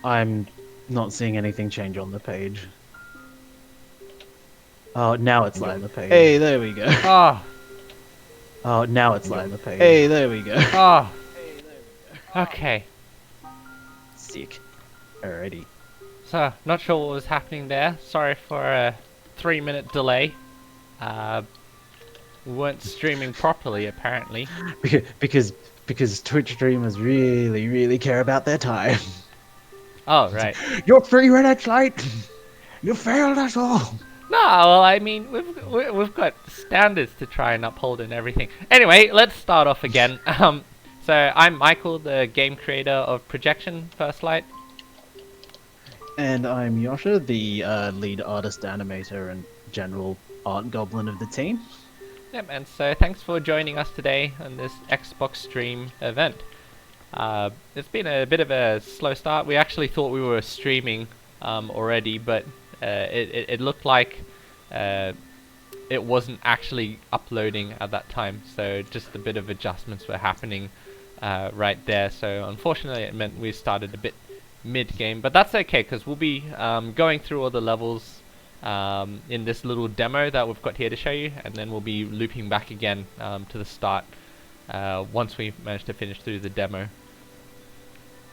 I'm not seeing anything change on the page. Oh, now it's light on the page. Hey, there we go. Oh, Oh, now it's light on the page. hey, there we go. Oh, okay. Sick. Alrighty. So, not sure what was happening there. Sorry for a 3-minute delay. Uh, we weren't streaming properly, apparently. Because because Twitch streamers really care about their time. Oh, right. You're 3 minutes late. You failed us all. No, well, I mean, we've got standards to try and uphold and everything. Anyway, let's start off again. So I'm Michael, the game creator of Projection First Light. And I'm Yosha, the lead artist, animator, and general art goblin of the team. Yep, and so thanks for joining us today on this Xbox stream event. It's been a bit of a slow start. We actually thought we were streaming already, but it looked like it wasn't actually uploading at that time, so just a bit of adjustments were happening right there. So unfortunately it meant we started a bit mid-game, but that's okay because we'll be going through all the levels in this little demo that we've got here to show you, and then we'll be looping back again to the start once we manage to finish through the demo.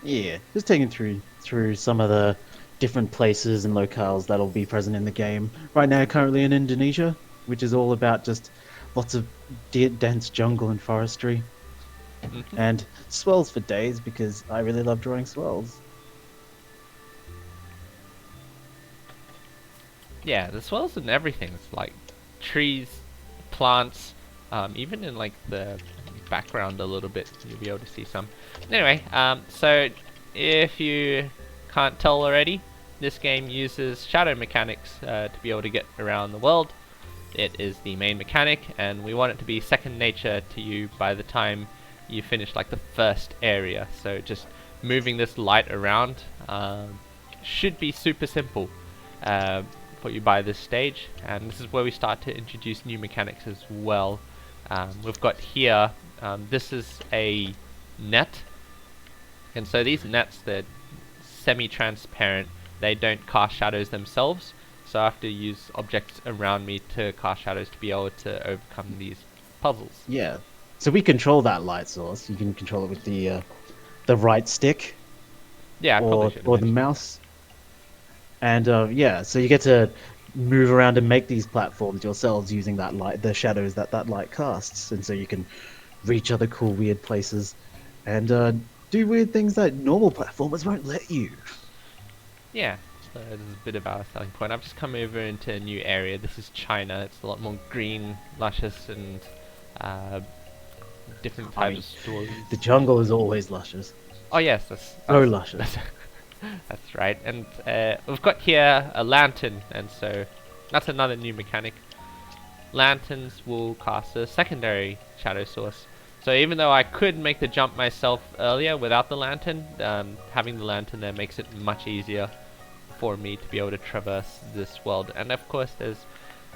Yeah, just taking through some of the different places and locales that'll be present in the game. Right now, currently in Indonesia, which is all about just lots of dense jungle and forestry. And swells for days because I really love drawing swells. Yeah, the swells and everything. It's like trees, plants, even in like the background a little bit, you'll be able to see some. Anyway, so if you can't tell already, this game uses shadow mechanics to be able to get around the world. It is the main mechanic, and we want it to be second nature to you by the time you finish like the first area. So just moving this light around should be super simple for you by this stage, and this is where we start to introduce new mechanics as well. We've got here, this is a net, and so these nets, they're semi-transparent, they don't cast shadows themselves, so I have to use objects around me to cast shadows to be able to overcome these puzzles. Yeah, so we control that light source. You can control it with the right stick, Yeah, or the mouse. And yeah, so you get to move around and make these platforms yourselves using that light, the shadows that light casts, and so you can reach other cool, weird places and do weird things that normal platformers won't let you. Yeah, so this is a bit of our selling point. I've just come over into a new area. This is China. It's a lot more green, luscious, and different types of stories. The jungle is always luscious. Oh yes, that's so luscious. That's right. And we've got here a lantern, and so that's another new mechanic. Lanterns will cast a secondary shadow source. So even though I could make the jump myself earlier without the lantern, having the lantern there makes it much easier for me to be able to traverse this world. And of course there's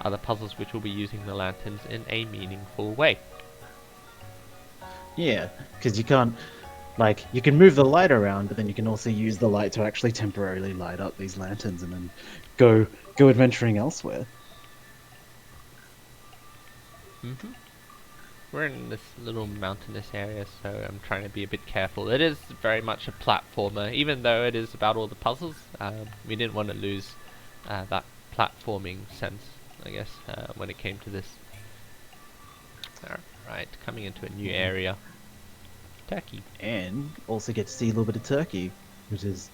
other puzzles which will be using the lanterns in a meaningful way. Yeah, because you can't, like, you can move the light around, but then you can also use the light to actually temporarily light up these lanterns and then go adventuring elsewhere. We're in this little mountainous area, so I'm trying to be a bit careful. It is very much a platformer, even though it is about all the puzzles. We didn't want to lose that platforming sense, I guess, when it came to this. Alright, coming into a new area. Turkey. And also get to see a little bit of Turkey, which is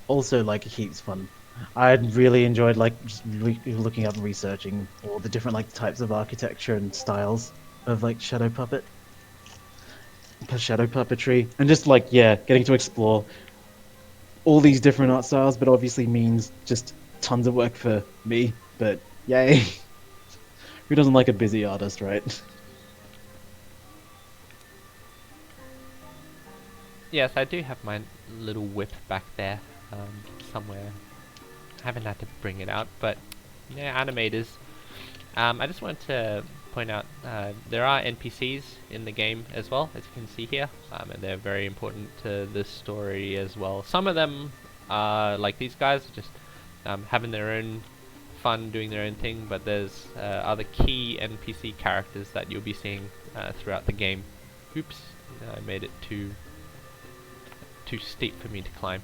also like heaps fun. I really enjoyed like just looking up and researching all the different like types of architecture and styles of like shadow puppetry, and just like, yeah, getting to explore all these different art styles, but obviously means just tons of work for me, but yay. Who doesn't like a busy artist, right? Yes, I do have my little whip back there somewhere. I haven't had to bring it out, but yeah, animators. I just wanted to point out there are NPCs in the game as well, as you can see here, and they're very important to the story as well. Some of them like these guys are just having their own fun, doing their own thing. But there's other key NPC characters that you'll be seeing throughout the game. Oops, I made it too steep for me to climb.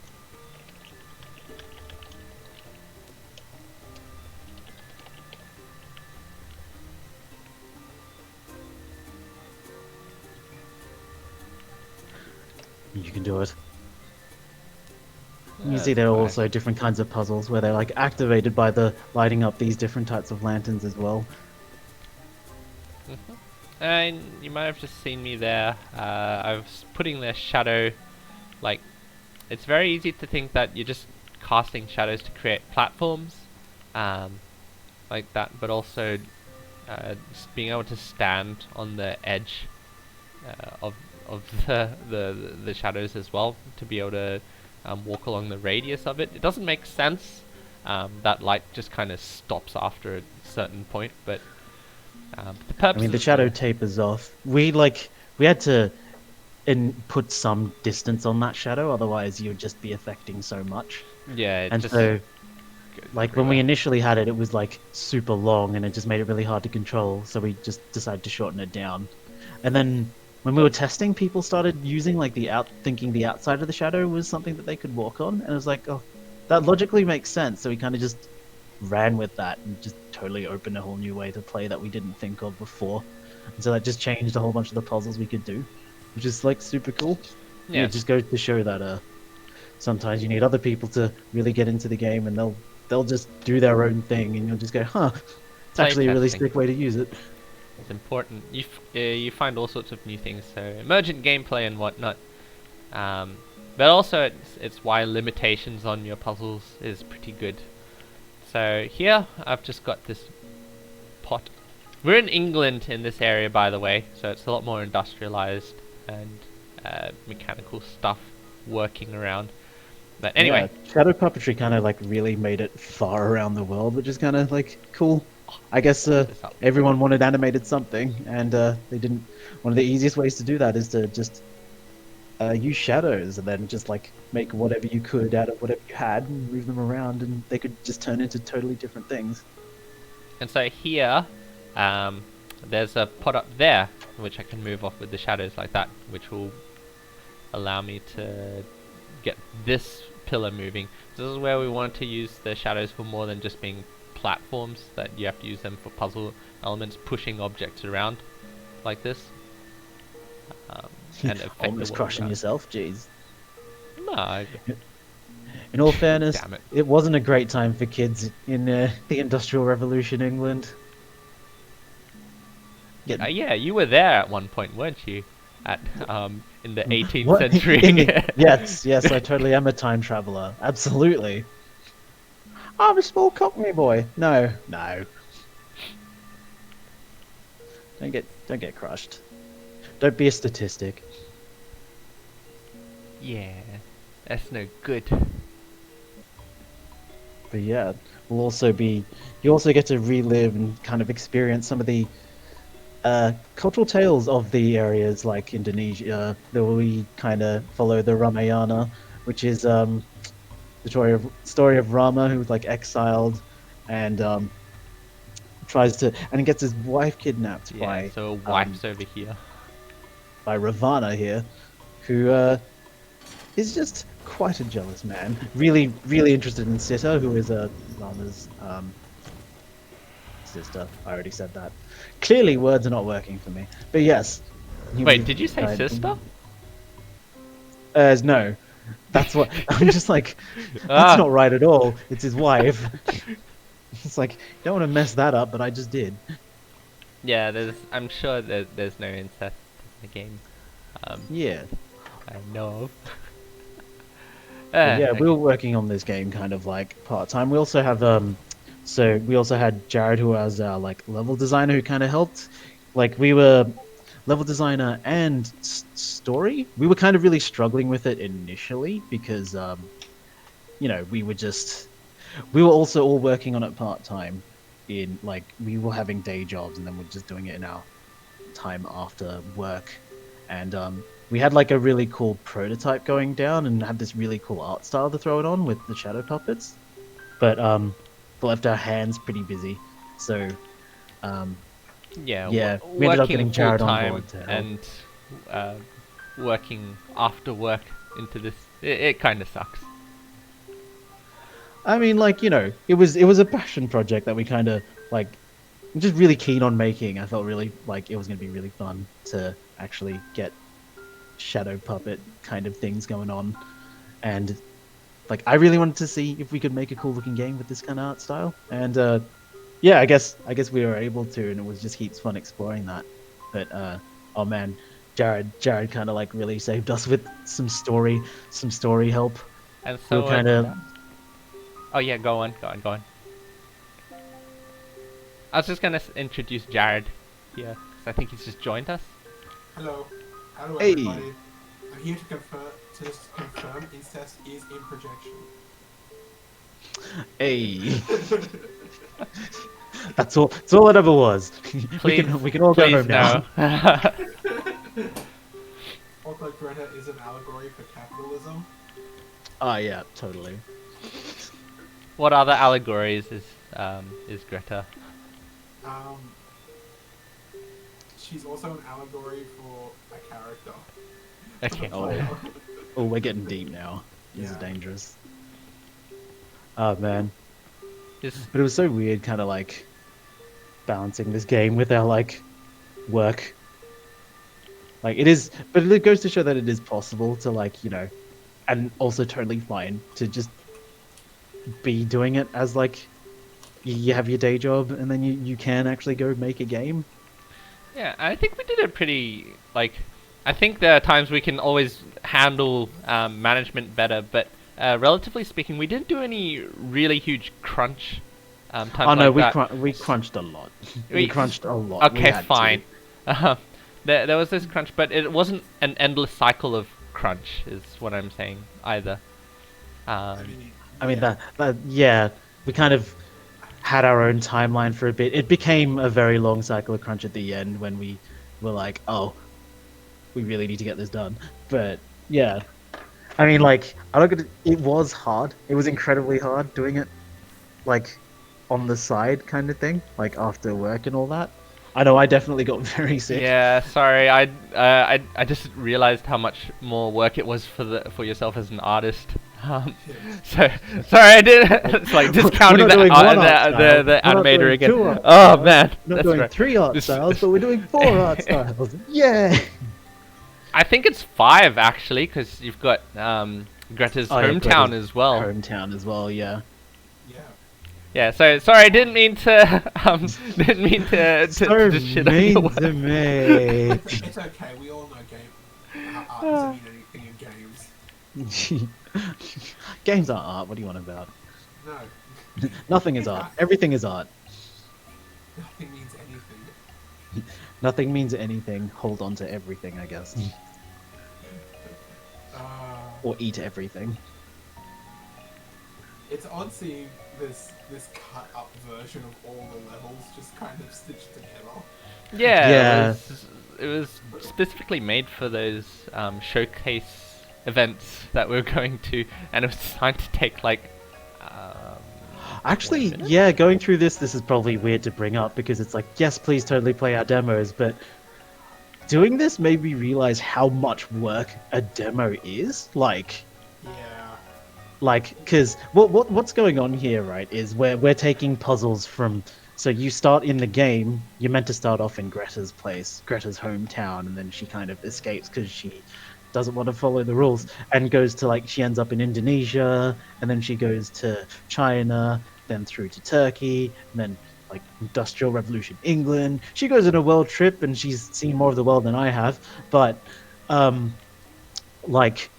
You can do it. You see there are also different kinds of puzzles where they're like activated by the lighting up these different types of lanterns as well. And you might have just seen me there. I was putting the shadow, like, it's very easy to think that you're just casting shadows to create platforms, like that, but also just being able to stand on the edge of the shadows as well, to be able to walk along the radius of it. It doesn't make sense. That light just kind of stops after a certain point, but the purpose. I mean, the shadow tapers off. We had to put some distance on that shadow, otherwise you'd just be affecting so much. Yeah, and so, like when we initially had it, it was like super long, and it just made it really hard to control. So we just decided to shorten it down. And then when we were testing, people started using like thinking the outside of the shadow was something that they could walk on, and it was like, oh, that logically makes sense. So we kind of just ran with that and just totally opened a whole new way to play that we didn't think of before. And so that just changed a whole bunch of the puzzles we could do, which is like super cool. Yeah, it just goes to show that sometimes you need other people to really get into the game, and they'll just do their own thing, and you'll just go, huh, it's actually a really sick way to use it. It's important. You find all sorts of new things, so emergent gameplay and whatnot. But also it's why limitations on your puzzles is pretty good. So here I've just got this pot. We're in England in this area, by the way, so it's a lot more industrialized and mechanical stuff working around. But anyway, yeah, shadow puppetry kind of like really made it far around the world, which is kind of like cool. I guess everyone wanted animated something, and they didn't. One of the easiest ways to do that is to just use shadows, and then just like make whatever you could out of whatever you had, and move them around, and they could just turn into totally different things. And so here, there's a pot up there, which I can move off with the shadows like that, which will allow me to get this pillar moving. This is where we want to use the shadows for more than just being platforms, that you have to use them for puzzle elements, pushing objects around like this. And almost crushing yourself, jeez. No. In all fairness, Damn it. It wasn't a great time for kids in the Industrial Revolution England. Yeah, you were there at one point, weren't you? At in the 18th century. Yes, I totally am a time traveler. Absolutely. I'm a small Cockney boy. No. Don't get crushed. Don't be a statistic. Yeah, that's no good. But yeah, you also get to relive and kind of experience some of the cultural tales of the areas like Indonesia. That we kind of follow the Ramayana, which is the story of Rama, who was like exiled and he gets his wife kidnapped by. So wife's over here. By Ravana here, who is just quite a jealous man. Really, really interested in Sita, who is Rama's sister. I already said that. Clearly, words are not working for me. But yes. Wait, did you say sister? No. That's what I'm just like. That's not right at all. It's his wife. It's like, you don't want to mess that up, but I just did. Yeah, I'm sure there's no incest in the game. Yeah. I know of. Yeah, we were working on this game kind of like part-time. We also have we also had Jared, who was our like level designer, who kind of helped. Like we were level designer and story. We were kind of really struggling with it initially because we were also all working on it part-time. In like we were having day jobs, and then we're just doing it in our time after work, and we had like a really cool prototype going down and had this really cool art style to throw it on with the shadow puppets, but left our hands pretty busy. So Yeah, yeah, we ended up working getting full Jared on time board to help. and uh, working after work into this, it kind of sucks. I mean, like, you know, it was a passion project that we kind of like just really keen on making. I felt really like it was going to be really fun to actually get shadow puppet kind of things going on, and like I really wanted to see if we could make a cool looking game with this kind of art style. And yeah, I guess we were able to, and it was just heaps fun exploring that. But oh man, Jared kind of like really saved us with some story help. And We were so, kind of oh yeah, go on. I was just gonna introduce Jared here, 'cause I think he's just joined us. Hello. Hello Hey. everybody. I'm here to confirm incest is in projection. hey. That's all. That's all it ever was. Please, we can all go please home now. no. Although Greta is an allegory for capitalism. Oh yeah, totally. What other allegories is Greta? She's also an allegory for a character. Okay. Oh. Oh, we're getting deep now. This is Yeah. dangerous. Oh man, Just, but it was so weird, kind of like balancing this game with our like work. Like it is, but it goes to show that it is possible to like, you know, and also totally fine to just be doing it as like you have your day job and then you can actually go make a game. yeah, I think we did it pretty, like, I think there are times we can always handle management better, but relatively speaking, we didn't do any really huge crunch times Oh no, like that. we crunched a lot. We- We crunched a lot. We Okay, had to. fine. There was this crunch, but it wasn't an endless cycle of crunch, is what I'm saying, either. I mean, I mean that yeah, we kind of had our own timeline for a bit. It became a very long cycle of crunch at the end when we were like, oh, we really need to get this done. But yeah, I mean, like, I look at it, it was hard. It was incredibly hard doing it, like, on the side kind of thing, like after work and all that. I know I definitely got very sick. Yeah, sorry, I just realized how much more work it was for yourself as an artist. So sorry, I did. It's like discounting We're not doing one art style. the We're not animator doing again. two art Oh styles. man, We're not that's doing right. 3 art This- styles, but we're doing 4 art styles. Yeah. I think it's 5 actually, because you've got Greta's Oh, yeah, hometown Greta's as well. Hometown as well, yeah. yeah. Yeah, so sorry, I didn't mean to to So just shit on your mean work. to me. It's okay. We all know art doesn't mean anything in games. Games aren't art. What do you want about? No. Nothing is art. Everything is art. Nothing means anything. Nothing means anything. Hold on to everything, I guess. Or eat everything. It's odd seeing this cut up version of all the levels just kind of stitched together. Yeah, Yeah. it was specifically made for those showcase events that we were going to, and it was designed to take like. Actually, 20 minutes? yeah, going through this is probably weird to bring up because it's like, yes, please totally play our demos, but doing this made me realize how much work a demo is. Like, because what's going on here, right, is we're taking puzzles from. So you start in the game, you're meant to start off in Greta's place, Greta's hometown, and then she kind of escapes because she doesn't want to follow the rules and goes to like, she ends up in Indonesia, and then she goes to China, then through to Turkey, and then like Industrial Revolution England. She goes on a world trip and she's seen more of the world than I have, but like,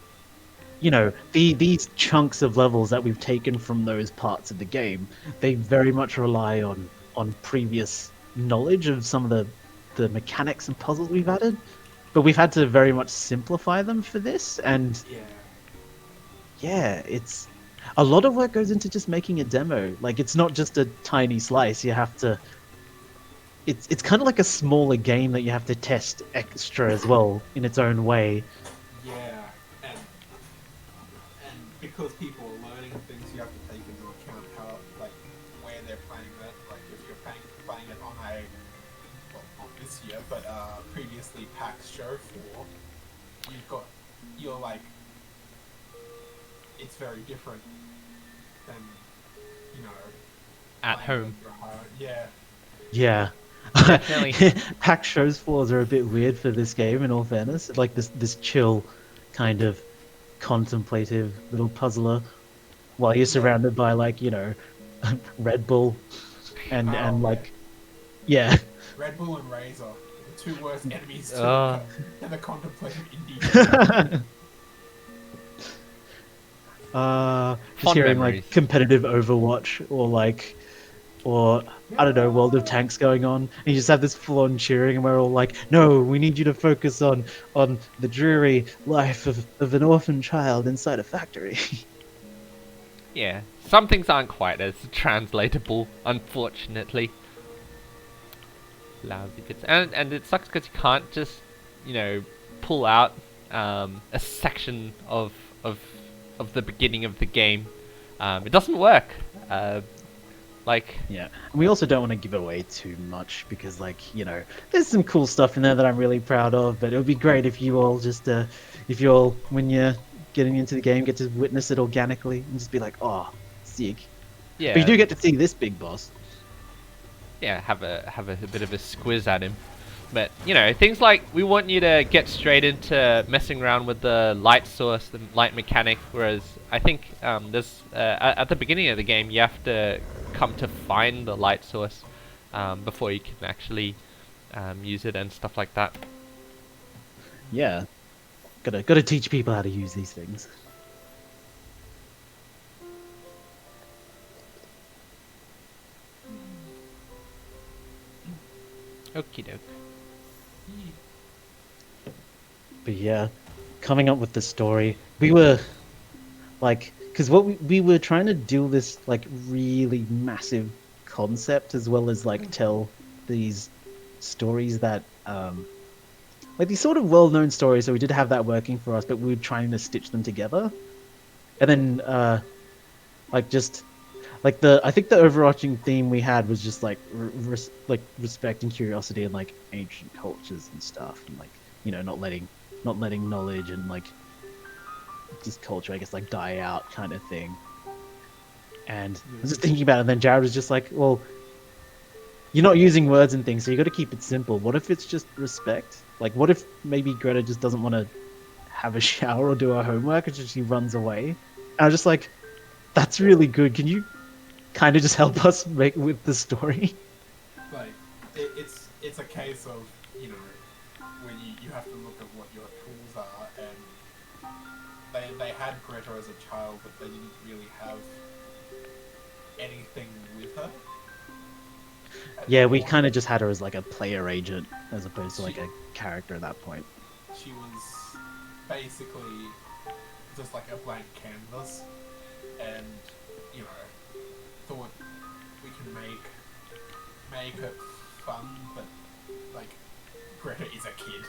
you know, these chunks of levels that we've taken from those parts of the game, they very much rely on previous knowledge of some of the mechanics and puzzles we've added, but we've had to very much simplify them for this. And yeah, it's a lot of work goes into just making a demo. Like, it's not just a tiny slice. You have to it's kind of like a smaller game that you have to test extra as well in its own way. Yeah, and because people are learning things, you have to take into account how like where they're playing it. Like if you're playing it on a well not this year, but previously PAX Show 4, you've got you're like it's very different than you know At playing it home. at your home. Yeah, Yeah. Definitely. Pack shows floors are a bit weird for this game, in all fairness. Like this chill, kind of contemplative little puzzler, while you're yeah. surrounded by like Red Bull Oh and yeah, like yeah. Red Bull and Razor, the two worst enemies to Uh, the contemplative indie genre. Just Fond hearing memories. like competitive Overwatch or I don't know, World of Tanks going on, and you just have this full-on cheering, and we're all like, "No, we need you to focus on the dreary life of an orphan child inside a factory." Yeah, some things aren't quite as translatable, unfortunately. Lousy bits, and it sucks because you can't just, pull out a section of the beginning of the game. It doesn't work. Like, Yeah, and we also don't want to give away too much because, there's some cool stuff in there that I'm really proud of. But it would be great if you all if you all, when you're getting into the game, get to witness it organically and just be like, "Oh, sick." But you yeah, do get to see this big boss. yeah, have a bit of a squiz at him. But things like we want you to get straight into messing around with the light source, the light mechanic. Whereas I think there's at the beginning of the game you have to come to find the light source before you can actually use it and stuff like that. Yeah, gotta teach people how to use these things. Okie doke. But yeah, coming up with the story, we were because what we were trying to do this like really massive concept as well as like tell these stories that like these sort of well-known stories. So we did have that working for us, but we were trying to stitch them together, and then just like I think the overarching theme we had was just like respect and curiosity and like ancient cultures and stuff, and like not letting knowledge and like just culture, I guess, like die out kind of thing. And I was just thinking about it, and then Jared was just like, "Well, you're not using words and things, so you got to keep it simple. What if it's just respect? Like, what if maybe Greta just doesn't want to have a shower or do her homework, and she runs away?" And I was just like, "That's really good. Can you kind of just help us make with the story?" Like it's a case of when you have to look at what your tools are, and they had Greta as a child, but they didn't really have anything with her. Yeah, we kind of just had her as like a player agent as opposed to like a character at that point. She was basically just like a blank canvas, and thought we can make it fun, but like Greta is a kid.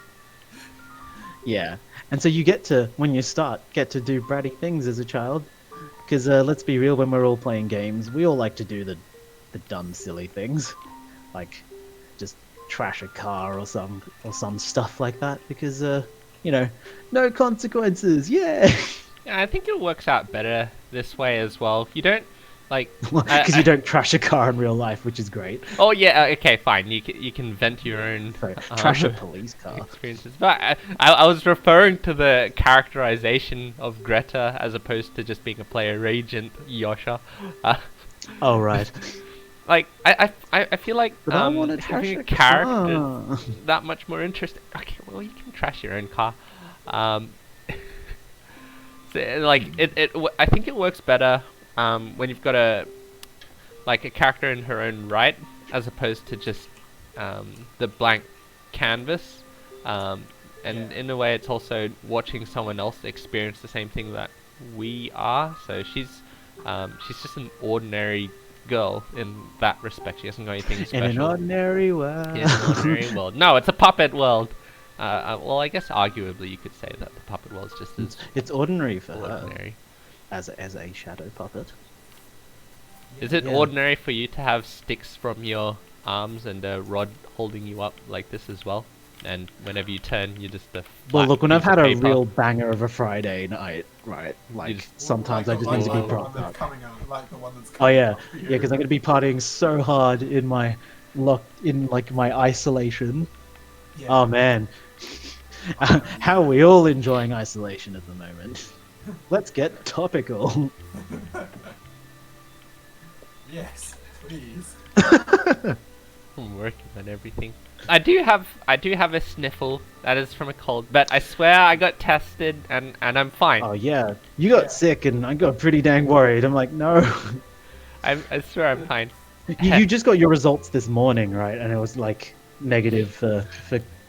Yeah, and so you get to, when you start, get to do bratty things as a child. Because let's be real, when we're all playing games, we all like to do the dumb, silly things, like just trash a car or some stuff like that. Because no consequences. Yeah, Yeah, I think it works out better this way as well. You don't like. because you don't trash a car in real life, which is great. Oh yeah, okay, fine. You can vent your own So, trash a police car. experiences. But I was referring to the characterization of Greta as opposed to just being a player agent, Yosha. Oh right. Like I feel like But I want to trash having a a character car. is that much more interesting. Okay, well you can trash your own car. Like I think it works better when you've got a character in her own right as opposed to just the blank canvas. And in a way, it's also watching someone else experience the same thing that we are. So she's just an ordinary girl in that respect. She hasn't got anything In special. an ordinary world. In an ordinary world. No, it's a puppet world. Well, I guess arguably you could say that the puppet world is just as It's ordinary for her ordinary. as a shadow puppet. Is it Yeah. ordinary for you to have sticks from your arms and a rod holding you up like this as well? And whenever you turn, you're just a Well, flat look, when I've piece of had a paper? real banger of a Friday night, right? Like just- sometimes Like I just the- need to like be the one propped that's up. coming out, like the one that's Oh coming yeah, up for you. yeah, because I'm gonna be partying so hard in my locked in like my isolation. Yeah. Oh man, how are we all enjoying isolation at the moment? Let's get topical. Yes, please. I'm working on everything. I do have a sniffle that is from a cold, but I swear I got tested and I'm fine. Oh yeah, you got Yeah. sick and I got pretty dang worried. I'm like, no. I swear I'm fine. You just got your results this morning, right? And it was like negative for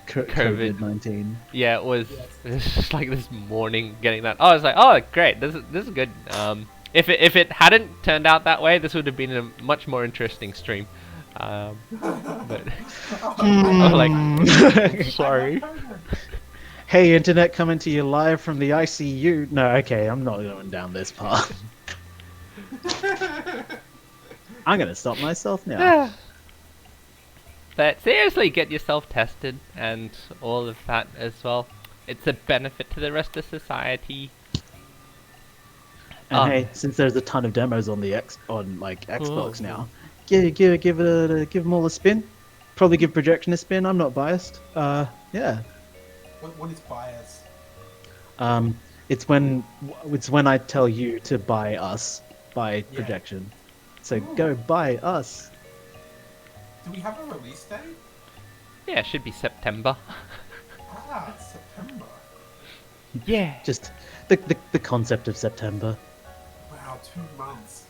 COVID. COVID-19. Yeah, it was. Yes. It was just like this morning getting that. Oh, I was like, oh great, this is good. If it hadn't turned out that way, this would have been a much more interesting stream. But I'm like, sorry. Hey, internet, coming to you live from the ICU. No, okay, I'm not going down this path. I'm gonna stop myself now. But seriously, get yourself tested and all of that as well. It's a benefit to the rest of society. And Um, hey, since there's a ton of demos on the Xbox now, give them all a spin. Probably give Projection a spin. I'm not biased. Yeah. What is bias? It's when I tell you to buy us by Yeah. Projection. So Ooh. go buy us. Do we have a release date? Yeah, it should be September. Ah, September. Yeah. Just the concept of September. Wow, 2 months.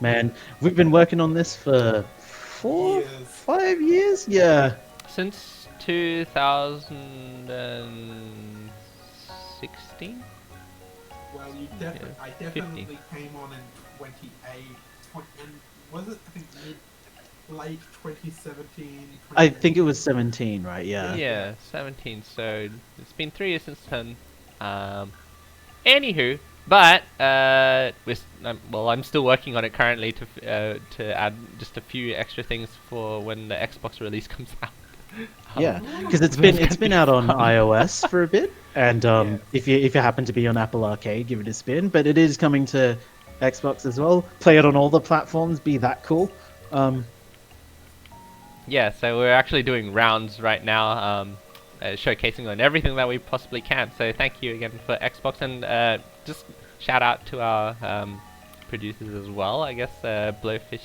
Man, we've been working on this for 4, Years. 5 years. Yeah. Since 2016? Well, Yeah, I 50. definitely came on in 28, and was it, I think, late 2017? I think it was 17, right? Yeah. Yeah, 17. So it's been 3 years since then. Anywho, but I'm still working on it currently to add just a few extra things for when the Xbox release comes out. Yeah, because it's been out on iOS for a bit, and if you happen to be on Apple Arcade, give it a spin. But it is coming to Xbox as well. Play it on all the platforms. Be that cool. Yeah, so we're actually doing rounds right now, showcasing on everything that we possibly can. So thank you again for Xbox, and just shout out to our producers as well. I guess Blowfish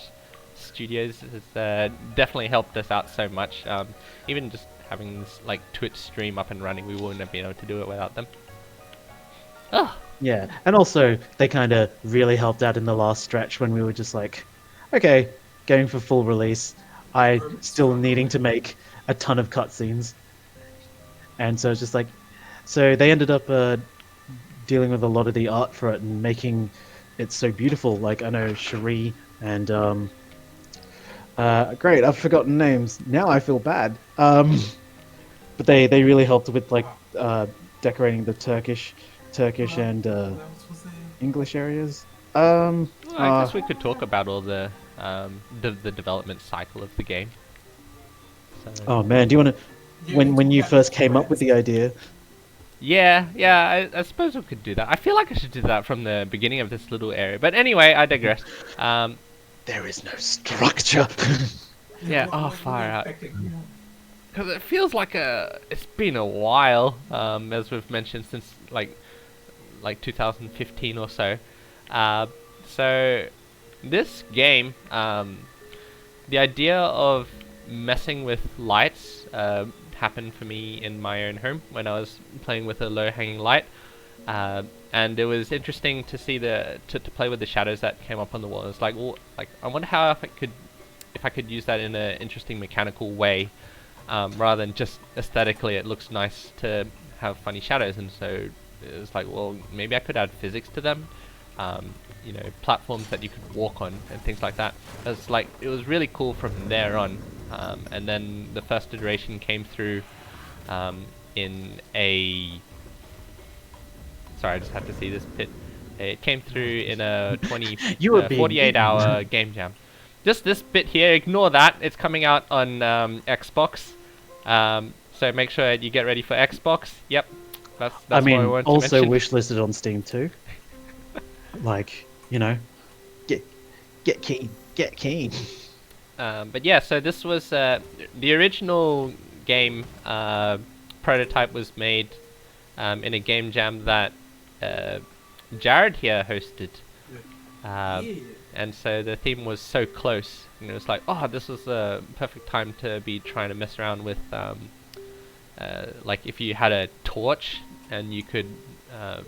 Studios has definitely helped us out so much. Even just having this like Twitch stream up and running, we wouldn't have been able to do it without them. Oh, Yeah, and also they kind of really helped out in the last stretch when we were just like, okay, going for full release. I still needing to make a ton of cutscenes, and so it's just like, so they ended up dealing with a lot of the art for it and making it so beautiful. Like I know Cherie and great, I've forgotten names. Now I feel bad. But they really helped with like decorating the Turkish and What else was there? English areas. well, I guess we could talk about all the development cycle of the game. So, Oh man, do you want to? Yeah, When it's you about first came up with the friends. idea, yeah, I suppose we could do that. I feel like I should do that from the beginning of this little area. But anyway, I digress. there is no structure. Yeah, What- oh, what were far they out. expecting? Because it feels like it's been a while, as we've mentioned, since like 2015 or so. So this game, the idea of messing with lights happened for me in my own home when I was playing with a low-hanging light, and it was interesting to see to play with the shadows that came up on the wall. It's like, well, like I wonder how if I could use that in an interesting mechanical way, rather than just aesthetically. It looks nice to have funny shadows, and so it was like, well, maybe I could add physics to them. you know, platforms that you could walk on and things like that. It was really cool from there on. And then the first iteration came through in a. Sorry, I just had to see this bit. It came through in a You were being 48-hour eaten. game jam. Just this bit here, ignore that. It's coming out on Xbox. So make sure you get ready for Xbox. Yep, that's I what I mean, wanted to also mention. wishlisted on Steam too. Like, you know, get get keen. But yeah, so this was the original game prototype was made in a game jam that Jared here hosted. Yeah. And so the theme was so close, and it was like, oh, this was the perfect time to be trying to mess around with, like if you had a torch and you could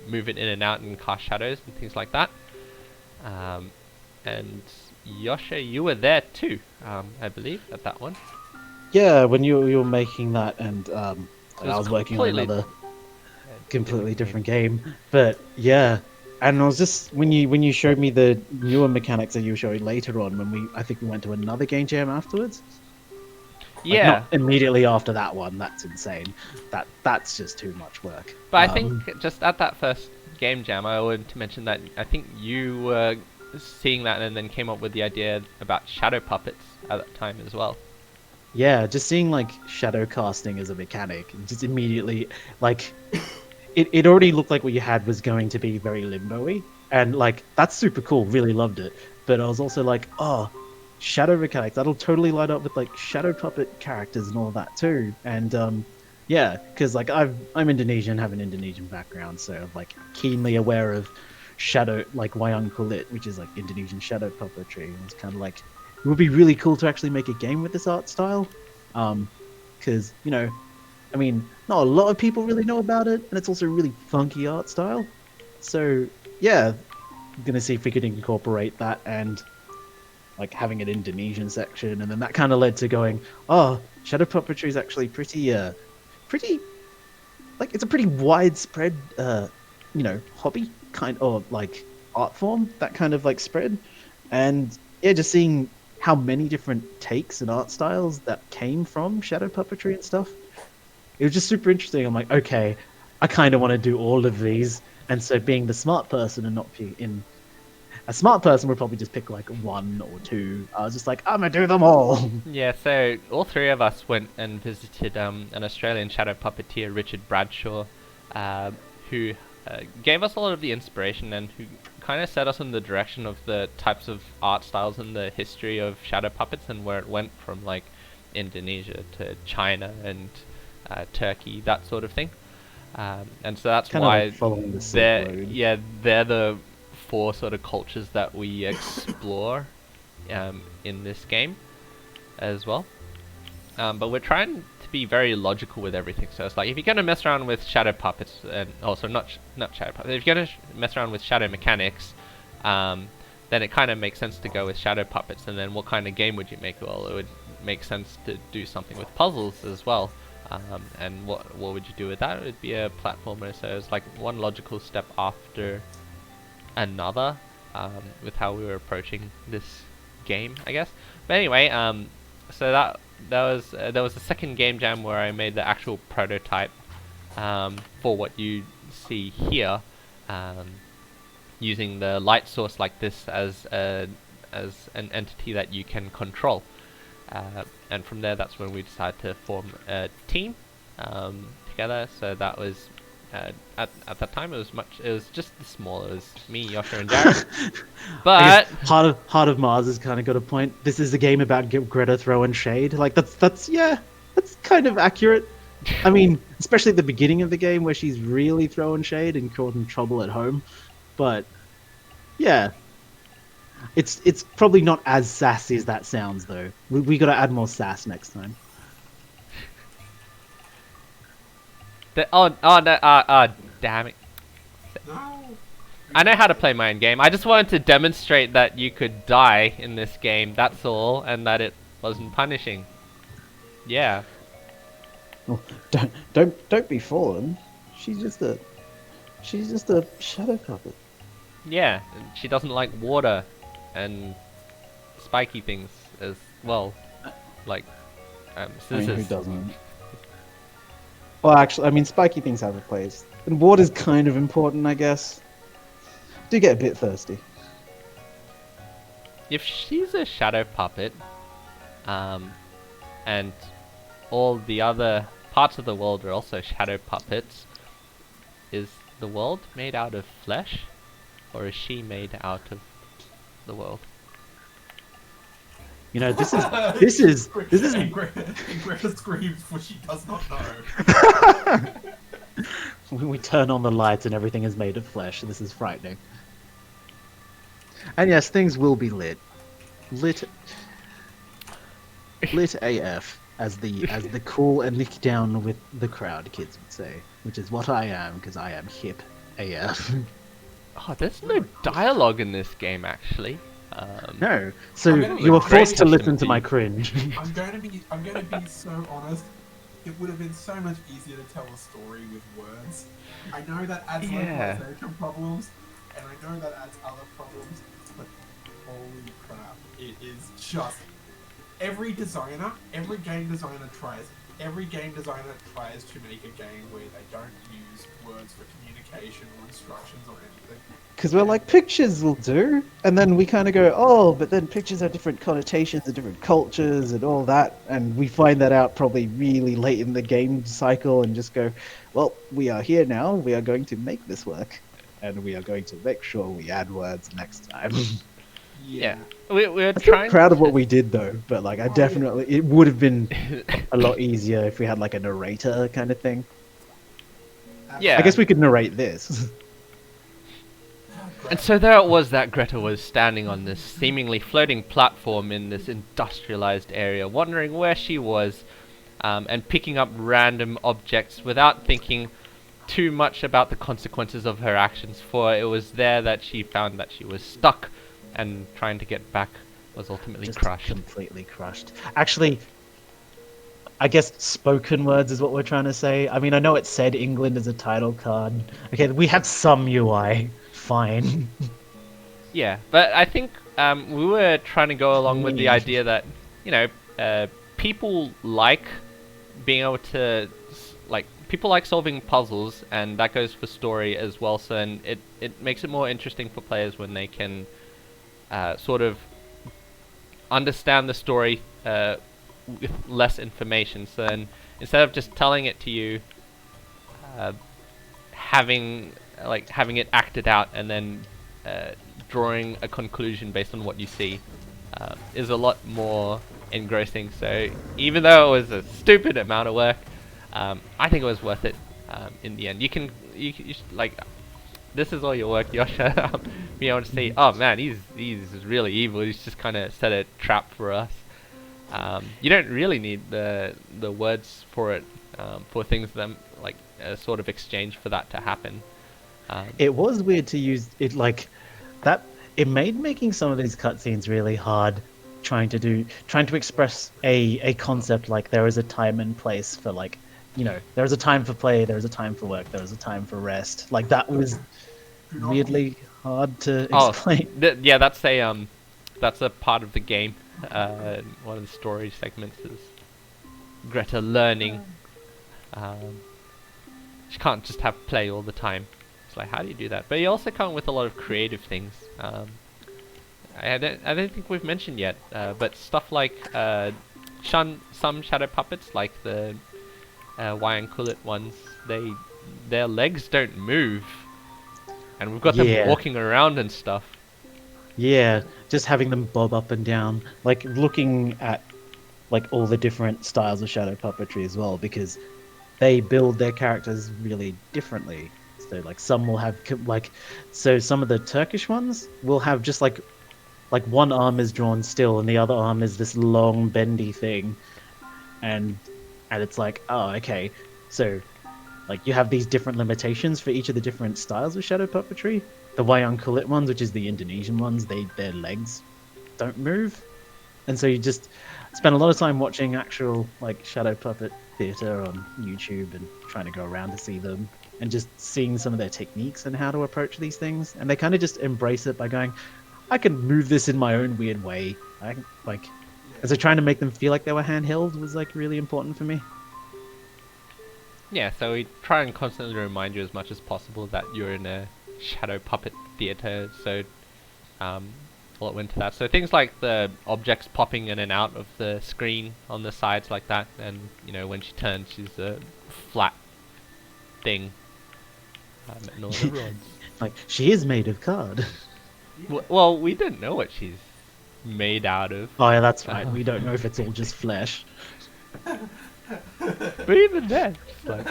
move it in and out and cast shadows and things like that. And Yosha, you were there too, I believe, at that one. Yeah, when you were making that, and It I was working on another a completely different game. But yeah, and I was just when you showed me the newer mechanics that you were showing later on, when I think we went to another game jam afterwards. Like, Yeah, not immediately after that one. That's insane. That's just too much work. but I think just at that first game jam, I wanted to mention that I think you were seeing that and then came up with the idea about shadow puppets at that time as well. Yeah, just seeing like shadow casting as a mechanic, and just immediately like it already looked like what you had was going to be very limbo-y, and like that's super cool. Really loved it. But I was also like, oh, shadow mechanics, that'll totally light up with like shadow puppet characters and all that too. And yeah, because like I'm Indonesian, have an Indonesian background, so I'm like keenly aware of shadow, like wayang kulit, which is like Indonesian shadow puppetry. And it's kind of like it would be really cool to actually make a game with this art style, because you know, I mean, not a lot of people really know about it, and it's also a really funky art style. So yeah, I'm gonna see if we could incorporate that and like having an Indonesian section, and then that kind of led to going, oh, shadow puppetry is actually pretty like it's a pretty widespread, you know, hobby kind of like art form, that kind of like spread, and yeah, just seeing how many different takes and art styles that came from shadow puppetry and stuff. It was just super interesting. I'm like, okay, I kind of want to do all of these, and so being the smart person and not in a smart person would probably just pick like one or two. I was just like, I'm gonna do them all. Yeah, so all three of us went and visited an Australian shadow puppeteer, Richard Bradshaw, who gave us a lot of the inspiration and who kind of set us in the direction of the types of art styles and the history of shadow puppets and where it went from like Indonesia to China and Turkey, that sort of thing. And so that's Kind of why like following the Silk Road. they're the four sort of cultures that we explore in this game as well. But we're trying to be very logical with everything. So it's like if you're going to mess around with shadow puppets, and also not shadow puppets, if you're going to mess around with shadow mechanics, then it kind of makes sense to go with shadow puppets. And then what kind of game would you make? Well, it would make sense to do something with puzzles as well. And what would you do with that? It would be a platformer. So it's like one logical step after another with how we were approaching this game, I guess. But anyway, so that was there was a second game jam where I made the actual prototype for what you see here, using the light source like this as an entity that you can control. And from there, that's when we decided to form a team together. So that was at that time it was just small. It was me, Yosha, and Jared. But Heart of Mars has kind of got a point. This is a game about Greta throwing shade. Like that's yeah, that's kind of accurate. I mean, especially at the beginning of the game where she's really throwing shade and causing trouble at home. But yeah, it's probably not as sassy as that sounds though. We got to add more sass next time. Damn it! No. I know how to play my own game. I just wanted to demonstrate that you could die in this game. That's all, and that it wasn't punishing. Yeah. Oh, don't be fallen. She's just a shadow puppet. Yeah, and she doesn't like water and spiky things as well, like I mean, who scissors. doesn't? Well, actually, I mean, spiky things have a place, and water's kind of important, I guess. Do get a bit thirsty. If she's a shadow puppet, um, and all the other parts of the world are also shadow puppets, is the world made out of flesh, or is she made out of the world? You know, this is And Greta screams, for she does not know. when we turn on the lights and everything is made of flesh. This is frightening. And yes, things will be lit, lit AF, as the cool and lick down with the crowd kids would say, which is what I am because I am hip AF. Oh, there's no dialogue in this game actually. No, so I'm gonna be you were great forced to listen question to my to cringe. I'm gonna be so honest. It would have been so much easier to tell a story with words. I know that adds Yeah. localization problems, and I know that adds other problems, but holy crap, it is just every game designer tries to make a game where they don't use words for communication or instructions or anything. Because we're like, pictures will do. And then we kind of go, oh, but then pictures have different connotations and different cultures and all that. And we find that out probably really late in the game cycle and just go, well, we are here now. We are going to make this work. And we are going to make sure we add words next time. Yeah, we're I'm still trying. proud of to- what we did, though. But like, I definitely, it would have been a lot easier if we had like a narrator kind of thing. Yeah. I guess we could narrate this. And so there it was that Greta was standing on this seemingly floating platform in this industrialized area, wondering where she was, and picking up random objects without thinking too much about the consequences of her actions, for it was there that she found that she was stuck, and trying to get back was ultimately Just crushed. completely crushed. Actually, I guess spoken words is what we're trying to say. I mean, I know it said England as a title card. Okay, we had some UI. Fine. Yeah, but I think we were trying to go along with the Mini. idea that, you know, people like being able to, people like solving puzzles, and that goes for story as well. So, and it makes it more interesting for players when they can sort of understand the story with less information. So, then instead of just telling it to you, having it acted out and then drawing a conclusion based on what you see is a lot more engrossing. So even though it was a stupid amount of work, I think it was worth it in the end. You should, like, this is all your work, Yosha. Being able to see, oh man, he's really evil. He's just kind of set a trap for us. You don't really need the words for it, for things that like a sort of exchange for that to happen. It was weird to use it like that. It made making some of these cutscenes really hard, trying to express a concept like there is a time and place for, like, you know, there is a time for play, there is a time for work, there is a time for rest. Like, that was weirdly hard to explain. Yeah, that's a part of the game. One of the story segments is Greta learning. She can't just have play all the time. It's like, how do you do that? But you also come with a lot of creative things. I don't think we've mentioned yet, but stuff like some shadow puppets, like the Wayang Kulit ones, their legs don't move, and we've got them walking around and stuff. Yeah, just having them bob up and down, like looking at like all the different styles of shadow puppetry as well, because they build their characters really differently. So like some will have so some of the Turkish ones will have just like one arm is drawn still and the other arm is this long bendy thing, and it's like, oh, okay, so like you have these different limitations for each of the different styles of shadow puppetry. The Wayang Kulit ones, which is the Indonesian ones, their legs don't move, and so you just spend a lot of time watching actual like shadow puppet theater on YouTube and trying to go around to see them. and just seeing some of their techniques and how to approach these things, and they kind of just embrace it by going, I can move this in my own weird way. I like, and so trying to make them feel like they were handheld was like really important for me. Yeah, so we try and constantly remind you as much as possible that you're in a shadow puppet theater, so a lot went to that. So things like the objects popping in and out of the screen on the sides like that, and you know, when she turns, she's a flat thing. And all the rods. Like, she is made of card. Well, we didn't know what she's made out of. Oh yeah, that's right. We don't know if it's all just flesh. But even then, it's like,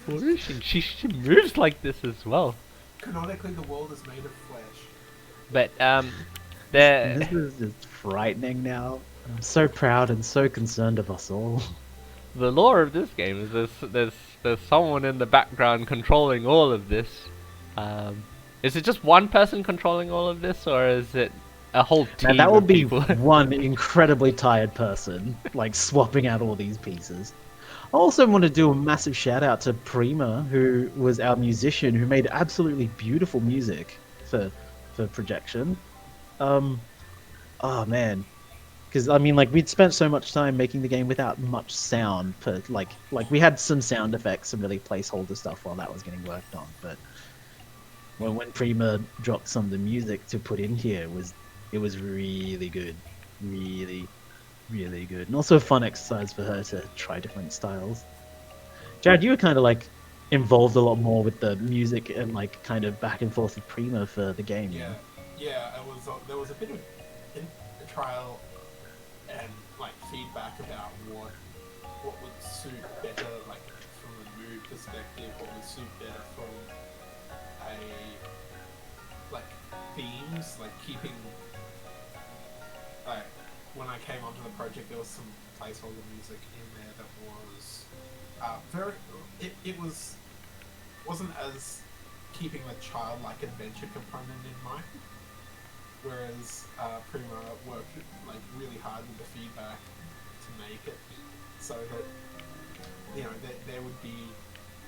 what is she? She moves like this as well. Canonically, the world is made of flesh. But This is just frightening now. I'm so proud and so concerned of us all. the lore of this game is there's someone in the background controlling all of this. Is it just one person controlling all of this, or is it a whole team? Now, that would of be people? one incredibly tired person, like swapping out all these pieces. I also want to do a massive shout out to Prima, who was our musician, who made absolutely beautiful music for projection. Oh man, because I mean, like, we'd spent so much time making the game without much sound. For like we had some sound effects, some really placeholder stuff while that was getting worked on. But when Prima dropped some of the music to put in here, it was really good, really good, and also a fun exercise for her to try different styles. Jared, you were kind of like involved a lot more with the music and like kind of back and forth with Prima for the game. Yeah. It was. There was a bit of trial and like feedback about what would suit better, like from a mood perspective, what would suit better from a like themes, like keeping. Like when I came onto the project, there was some placeholder music in there that was very. It wasn't as keeping the childlike adventure component in mind. Whereas Prima worked like really hard with the feedback to make it so that there would be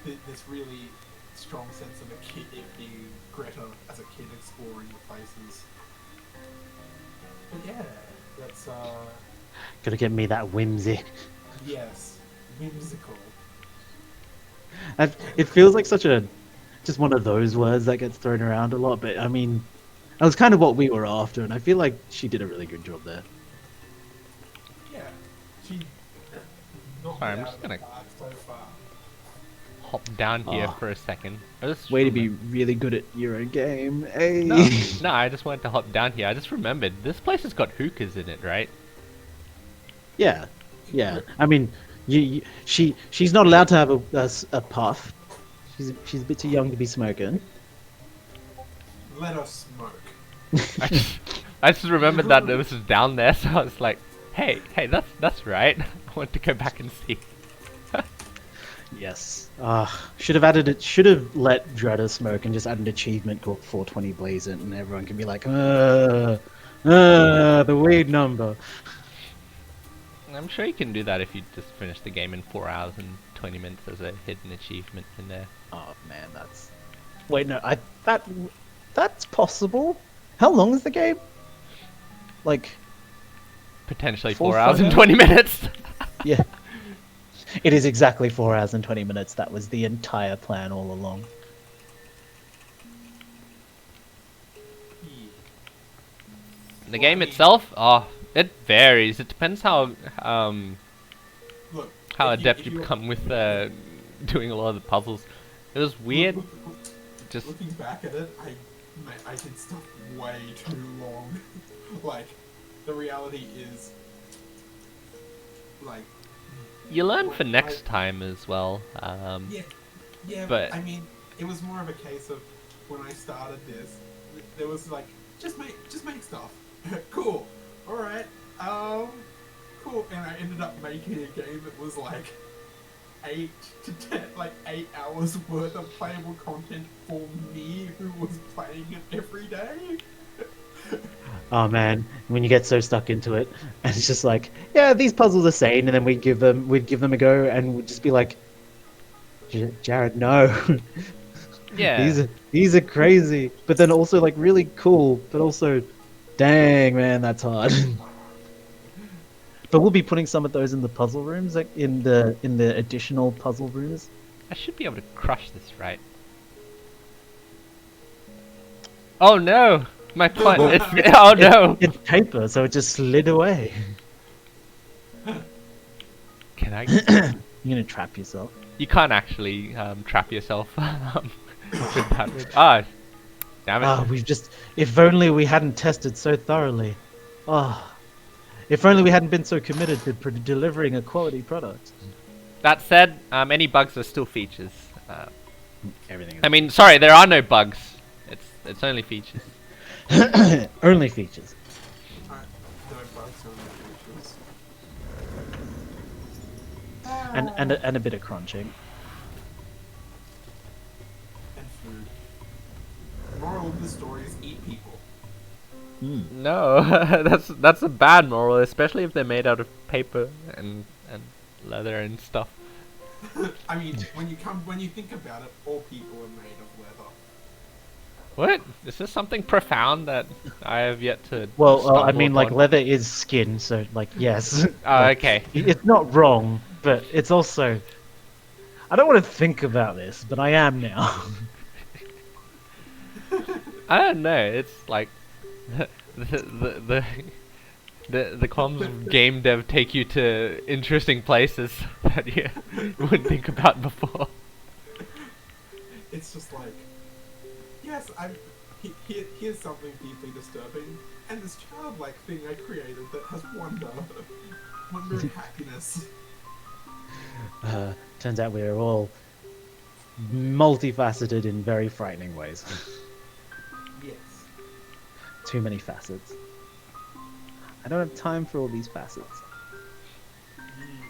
this really strong sense of a kid, it being Greta as a kid exploring the places. But yeah, that's Gotta get me that whimsy. yes, whimsical. It feels like such a just one of those words that gets thrown around a lot, but I mean, that was kind of what we were after, and I feel like she did a really good job there. Yeah, she. Sorry, I'm just gonna so far. hop down here Oh. for a second. Way to be really good at your own game, hey? No, I just wanted to hop down here. I just remembered this place has got hookahs in it, right? Yeah. I mean, she's not allowed to have a puff. She's a bit too young to be smoking. Let us smoke. I just remembered that this was down there, so I was like, hey, that's right. I want to go back and see. Yes. Should have let Greta smoke and just add an achievement called 420 Blaze It, and everyone can be like, the weed number. I'm sure you can do that if you just finish the game in 4 hours and 20 minutes as a hidden achievement in there. Oh man, that's. Wait, no, that's possible. How long is the game? Like, Potentially 4 4 hours and hours? 20 minutes. yeah. It is exactly 4 hours and 20 minutes. That was the entire plan all along. The game itself, it varies. It depends how Look, how if adept you you become with doing a lot of the puzzles. It was weird. Just looking back at it, I did stuff way too long. Like, the reality is, like, you learn for next time as well. yeah, but I mean, it was more of a case of when I started this, there was like, just make stuff. Cool. All right. Cool. And I ended up making a game that was like 8 to 10, like 8 hours worth of playable content for me, who was playing it every day. Oh man, when you get so stuck into it, and it's just like, yeah, these puzzles are sane, and then we'd give them a go, and we'd just be like, Jared, no. Yeah. These are crazy, but then also like really cool, but also, dang man, that's hard. But we'll be putting some of those in the puzzle rooms, like in the additional puzzle rooms. I should be able to crush this, right? Oh no! My plant. Well, Oh no! It's paper, so it just slid away. Can I? You're gonna trap yourself. You can't actually trap yourself with that. Ah, damn it! Ah, we've just. If only we hadn't tested so thoroughly. Ah, if only we hadn't been so committed to delivering a quality product. That said, any bugs are still features. Everything. I mean, sorry, there are no bugs. It's only features. Only features. Alright, no bugs on the features. And a bit of crunching. And food. Moral of the story is eat people. No, that's a bad moral, especially if they're made out of paper and leather and stuff. I mean, when you think about it, all people are made of leather. What? Is this something profound that I have yet to? Well, I stumble mean, like upon? leather is skin, so like yes. Oh, Like, okay. It's not wrong, but it's also. I don't want to think about this, but I am now. I don't know. It's like the comms of game dev take you to interesting places that you wouldn't think about before. It's just like, yes, here's something deeply disturbing, and this childlike thing I created that has wonder and happiness. Turns out we're all multifaceted in very frightening ways. Yes. Too many facets. I don't have time for all these facets.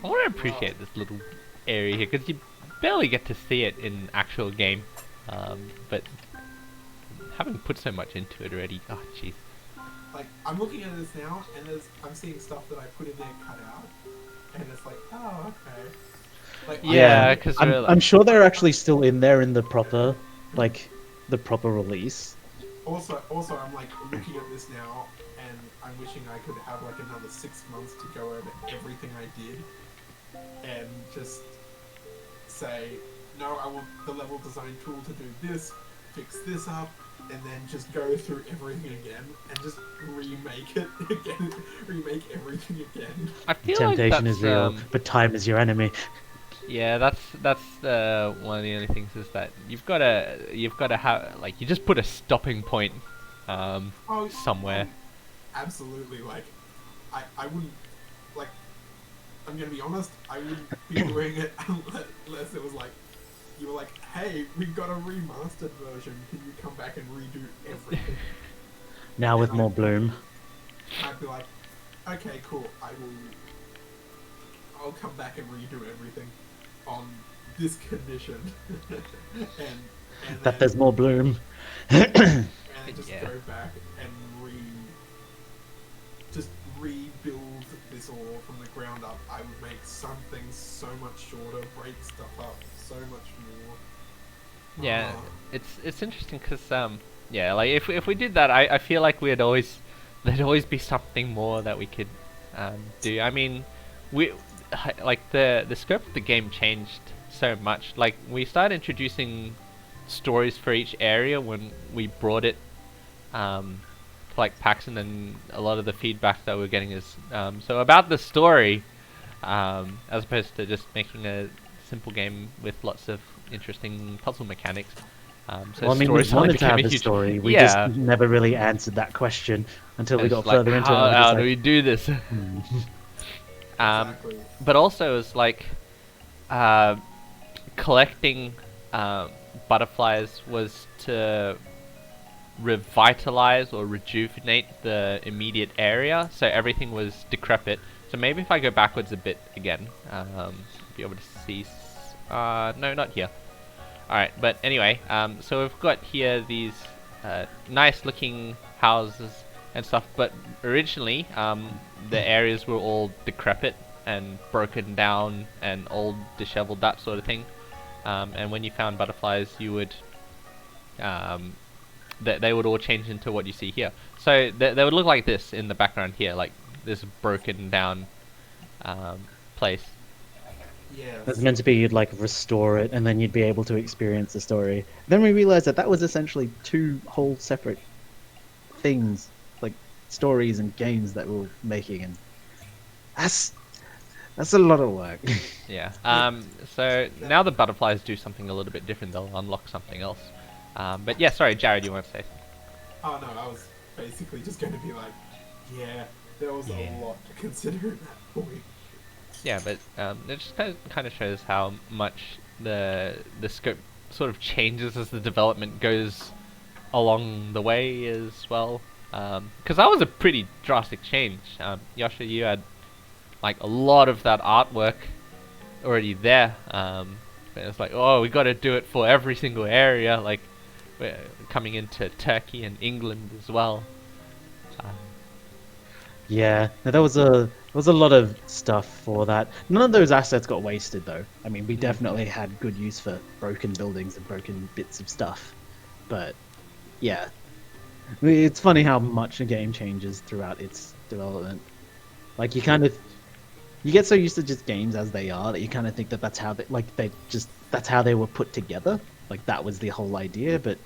I want to appreciate this little area here because you barely get to see it in actual game, but having put so much into it already, oh jeez. Like, I'm looking at this now, and I'm seeing stuff that I put in there cut out, and it's like, oh, okay. Like, Yeah, because I'm sure they're actually still in there in the proper, like, the proper release. Also, I'm like looking at this now, and I'm wishing I could have like another 6 months to go over everything I did, and just say, no, I want the level design tool to do this, fix this up, and then just go through everything again and just remake it again, remake everything again. I feel Temptation like that's, is real, but time is your enemy. yeah, that's one of the only things is that you've got to have like you just put a stopping point somewhere. Absolutely, like, I wouldn't, like, I'm gonna be honest, I wouldn't be doing it unless it was like, you were like, hey, we've got a remastered version, can you come back and redo everything? Now with more bloom. I'd be like, okay, cool, I'll come back and redo everything on this condition. and That then, there's more bloom. and then just Yeah. go back and just rebuild this all from the ground up. I would make some things so much shorter, break stuff up so much more. Yeah, it's interesting because yeah, like if we did that, I feel like there'd always be something more that we could do. I mean, we like the scope of the game changed so much. Like we started introducing stories for each area when we brought it to like PAX, and then a lot of the feedback that we're getting is so about the story, as opposed to just making a simple game with lots of interesting puzzle mechanics. So Well, I mean, we story wanted to became have a a huge- story. We yeah. just never really answered that question until we It's got like, further into it. how, and we're how just do like, we do this? Exactly. But also it's like collecting butterflies was to revitalize or rejuvenate the immediate area, so everything was decrepit. So maybe if I go backwards a bit again, be able to see. No, not here. Alright, but anyway, so we've got here these nice looking houses and stuff, but originally the areas were all decrepit and broken down and old, disheveled, that sort of thing. and when you found butterflies, you would um, they would all change into what you see here. So they would look like this in the background here, like this broken down um, place. It's Yes. meant to be you'd like restore it, and then you'd be able to experience the story. Then we realized that that was essentially two whole separate things, like stories and games that we were making, and that's that's a lot of work. Yeah. Yeah. So now the butterflies do something a little bit different. They'll unlock something else. But yeah, sorry, Jared, you want to say something? Oh no, I was basically just going to be like, yeah, there was Yeah. a lot to consider at that point. Yeah, but it just kind of shows how much the scope sort of changes as the development goes along the way as well. Because that was a pretty drastic change. Yasha, you had like a lot of that artwork already there. But it's like, oh, we got to do it for every single area. Like we're coming into Turkey and England as well. Um, Yeah, no, there was a lot of stuff for that. None of those assets got wasted though. I mean, we definitely had good use for broken buildings and broken bits of stuff. But yeah, I mean, it's funny how much a game changes throughout its development. Like you get so used to just games as they are that you kind of think that that's how that's how they were put together. Like that was the whole idea, but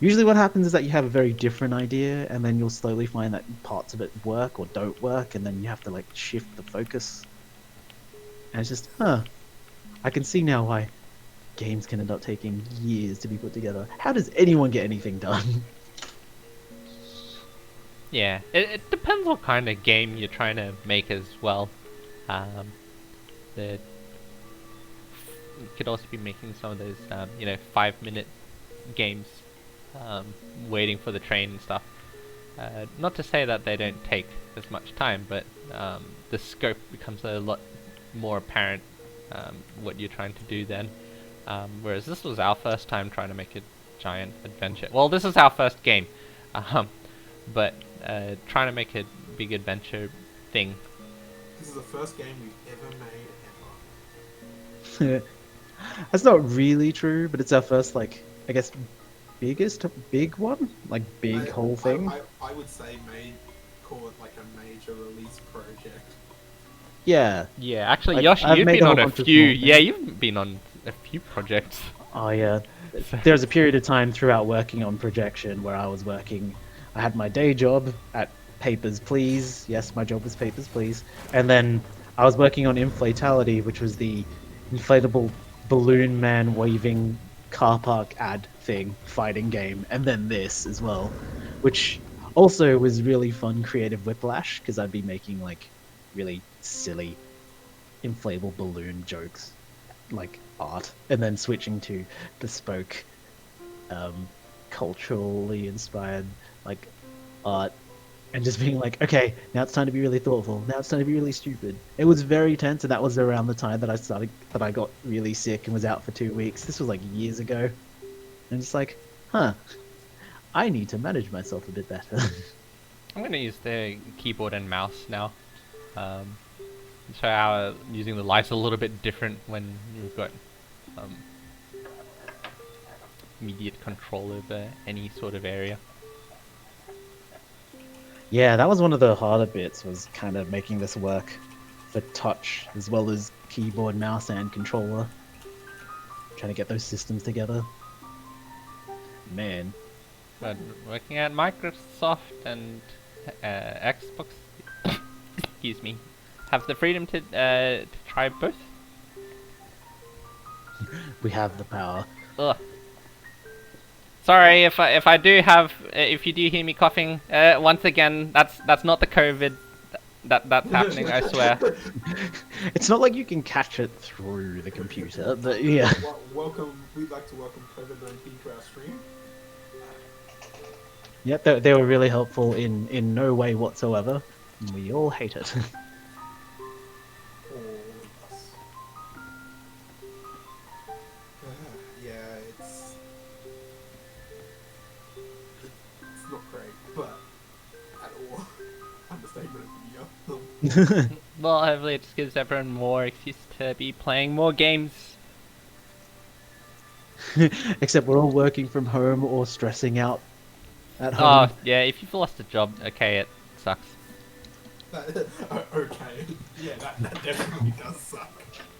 usually what happens is that you have a very different idea and then you'll slowly find that parts of it work or don't work and then you have to like shift the focus. And it's just, I can see now why games can end up taking years to be put together. How does anyone get anything done? yeah, it depends what kind of game you're trying to make as well. Um, the you could also be making some of those, 5-minute games, waiting for the train and stuff. Not to say that they don't take as much time, but the scope becomes a lot more apparent, what you're trying to do then. Whereas this was our first time trying to make a giant adventure. Well, this is our first game, um, but trying to make a big adventure thing. This is the first game we've ever made ever. That's not really true, but it's our first, like, I guess, big one? Like, big whole thing? I would say call it like a major release project. Yeah. Yeah, actually, Like, Yoshi, I've you've made been a on whole a bunch of few. small Yeah, things. you've been on a few projects. Oh, yeah. There's a period of time throughout working on Projection where I had my day job at Papers, Please. Yes, my job was Papers, Please. And then I was working on Inflatality, which was the inflatable balloon man waving car park ad thing, fighting game. And then this as well, which also was really fun creative whiplash because I'd be making like really silly inflatable balloon jokes like art and then switching to bespoke um culturally inspired like art and just being like, okay, now it's time to be really thoughtful, now it's time to be really stupid. It was very tense, and that was around the time that I got really sick and was out for 2 weeks. This was like years ago, and it's like, I need to manage myself a bit better. I'm gonna use the keyboard and mouse now. Um, so how using the light's a little bit different when you've got um, immediate control over any sort of area. Yeah, that was one of the harder bits, was kind of making this work for touch as well as keyboard, mouse, and controller. Trying to get those systems together. Man. But working at Microsoft and Xbox, excuse me, have the freedom to try both. We have the power. Ugh. Sorry if I do have if you do hear me coughing. Once again, that's not the COVID that's happening. I swear. It's not like you can catch it through the computer, but yeah. Welcome. We'd like to welcome COVID-19 to our stream. Yep, they were really helpful in no way whatsoever. We all hate it. All of us. Yeah, it's not great, but at all. Understatement of the year. Well, hopefully it just gives everyone more excuse to be playing more games. Except we're all working from home or stressing out at Oh, home. yeah, if you've lost a job, okay, it sucks. Okay. Yeah, that definitely does suck.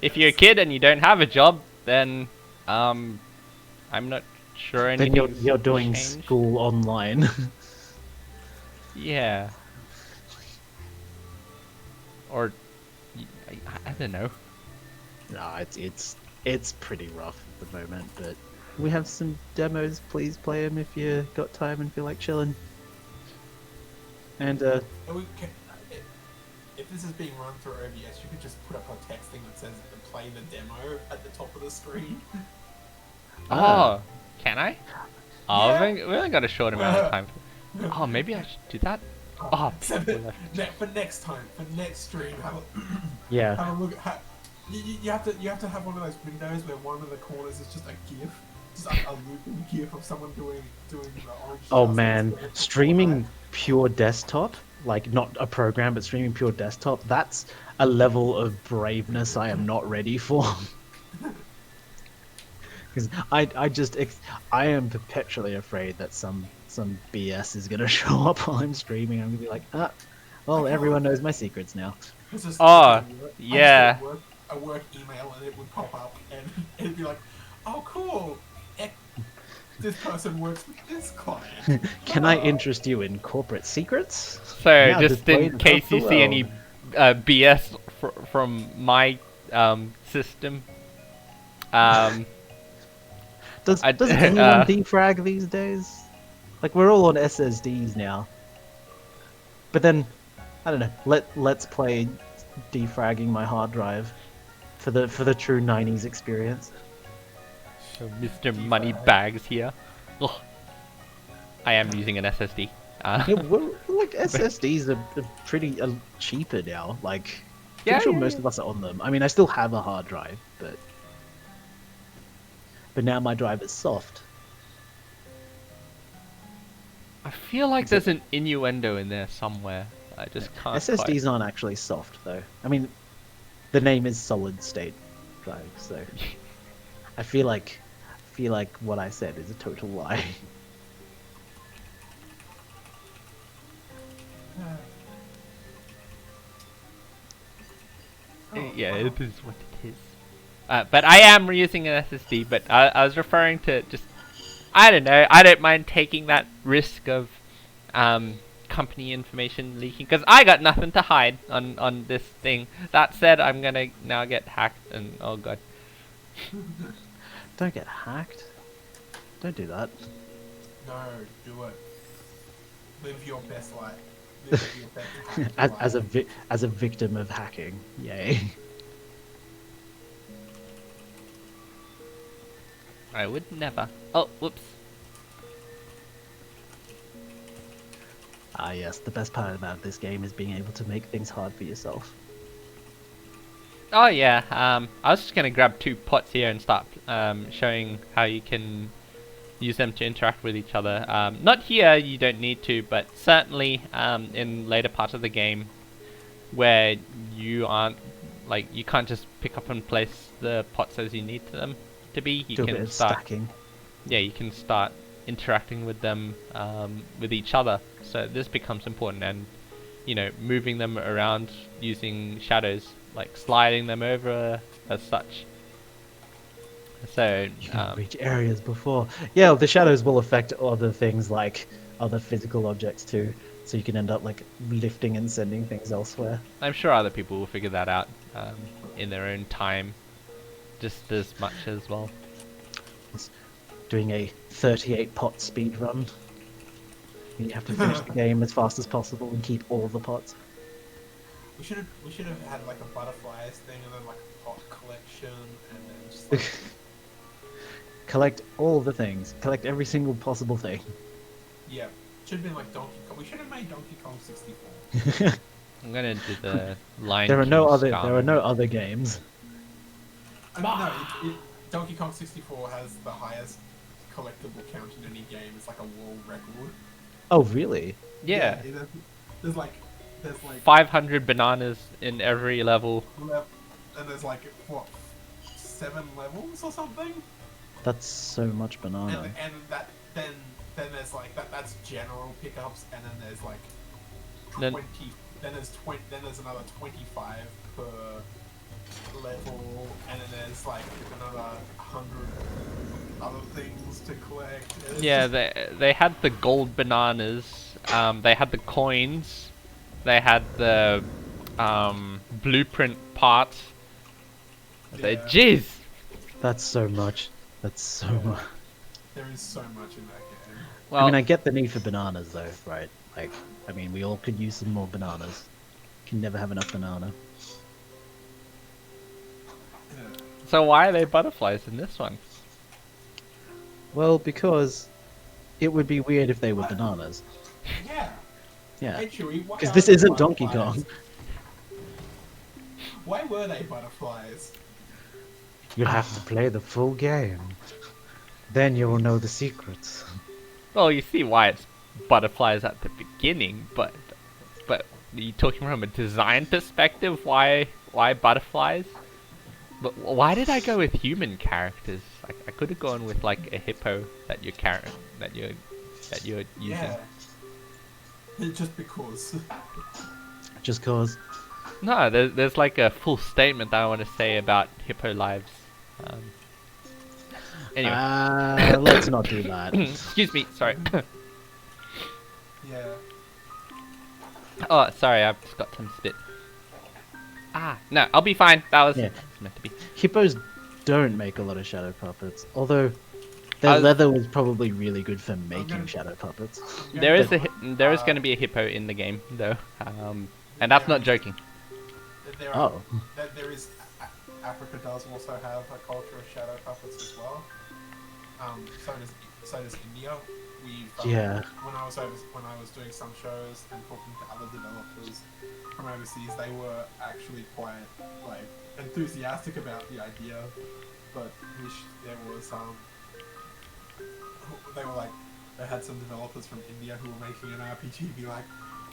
If you're a kid and you don't have a job, then I'm not sure Then anything's you're doing changed. school online. Yeah. Or I don't know. No, it's pretty rough at the moment, but we have some demos. Please play them if you got time and feel like chilling. And And if this is being run through OBS, you could just put up a text thing that says "play the demo" at the top of the screen. Oh, can I? Oh, Yeah. we only got a short amount of time. Oh, maybe I should do that. Oh, So people left. for next time, for next stream, yeah, have a look. You have to have one of those windows where one of the corners is just a GIF, just a looping GIF of someone doing the orange. oh justice man, or streaming pure desktop, like not a program, but streaming pure desktop, that's a level of braveness I am not ready for. Because I am perpetually afraid that some BS is gonna show up while I'm streaming. I'm gonna be like, well, everyone knows my secrets now. Oh, I yeah. just did a work email and it would pop up and it'd be like, oh cool, this person works with this client. Can I interest you in corporate secrets? So, Now just in displayed case above you see below. any BS from my system, Does I- anyone defrag these days? Like we're all on SSDs now. But then, I don't know. Let's play defragging my hard drive for the true '90s experience. so Mr. Moneybags here. Ugh. I am using an SSD. Yeah, like SSDs are pretty cheaper now. Like, Yeah, pretty sure yeah, most yeah. of us are on them. I mean, I still have a hard drive, but now my drive is soft. I feel like there's an innuendo in there somewhere. I just can't. SSDs aren't actually soft though. I mean, the name is solid state drive, so I feel like what I said is a total lie. Yeah, it is what it is. But I am reusing an SSD. But I was referring to just. I don't know. I don't mind taking that risk of company information leaking because I got nothing to hide on this thing. That said, I'm gonna now get hacked and oh god. Don't get hacked. Don't do that. No, do it. Live your best life. Live your best happy life. As a victim of hacking, yay! I would never. Oh, whoops. Ah, yes. The best part about this game is being able to make things hard for yourself. Oh yeah. I was just gonna grab 2 pots here and start showing how you can use them to interact with each other. Not here, you don't need to, but certainly in later parts of the game where you aren't like you can't just pick up and place the pots as you need them to be. You Do a bit can of start. stacking. Yeah, you can start interacting with them with each other. So this becomes important, and you know, moving them around using shadows, like sliding them over as such. So You can reach areas before. Yeah, the shadows will affect other things like other physical objects too. So you can end up like lifting and sending things elsewhere. I'm sure other people will figure that out in their own time, just as much as well. Doing a 38 pot speed run. You have to finish the game as fast as possible and keep all the pots. We should have had like a butterflies thing and then like a pot collection and then just like Collect all the things. Collect every single possible thing. yeah. Should have been like Donkey Kong. We should have made Donkey Kong 64. I'm gonna do the line. There are no other games. No, Donkey Kong 64 has the highest collectible count in any game. It's like a world record. Oh really? Yeah, there's like 500 bananas in every level. and there's like what 7 levels or something. That's so much banana. And that then there's like that's general pickups, and then there's like Then 20. Then there's another 25 per level, and then there's like another 100 other things to collect. It's yeah, just, they had the gold bananas. They had the coins. They had the blueprint parts. They yeah, jeez. That's so much. That's so much. there is so much in that game. Well, I mean, I get the need for bananas though, right? Like, I mean, we all could use some more bananas. Can never have enough banana. Yeah. so why are they butterflies in this one? Well, because it would be weird if they were bananas. Yeah. Yeah. Hey Chewie, why Because are this they isn't Donkey butterflies? Kong. Why were they butterflies? You'll have to play the full game. Then you will know the secrets. Well, you see why it's butterflies at the beginning, but are you talking from a design perspective? Why butterflies? But why did I go with human characters? I could have gone with like a hippo that you're using. Yeah. Just because. Just cause. No, there's like a full statement that I want to say about hippo lives. Anyway, Let's not do that. excuse me. Sorry. Yeah. Oh, sorry. I've just got some spit. No, I'll be fine. That was Yeah. meant to be. Hippos don't make a lot of shadow puppets, although their leather was probably really good for making shadow puppets. There is going to be a hippo in the game though, and that's not joking. There Oh. There is. Africa does also have a culture of shadow puppets as well. So does India. We've Yeah. When I was doing some shows and talking to other developers from overseas, they were actually quite like enthusiastic about the idea, but wish there was they were like, they had some developers from India who were making an RPG be like,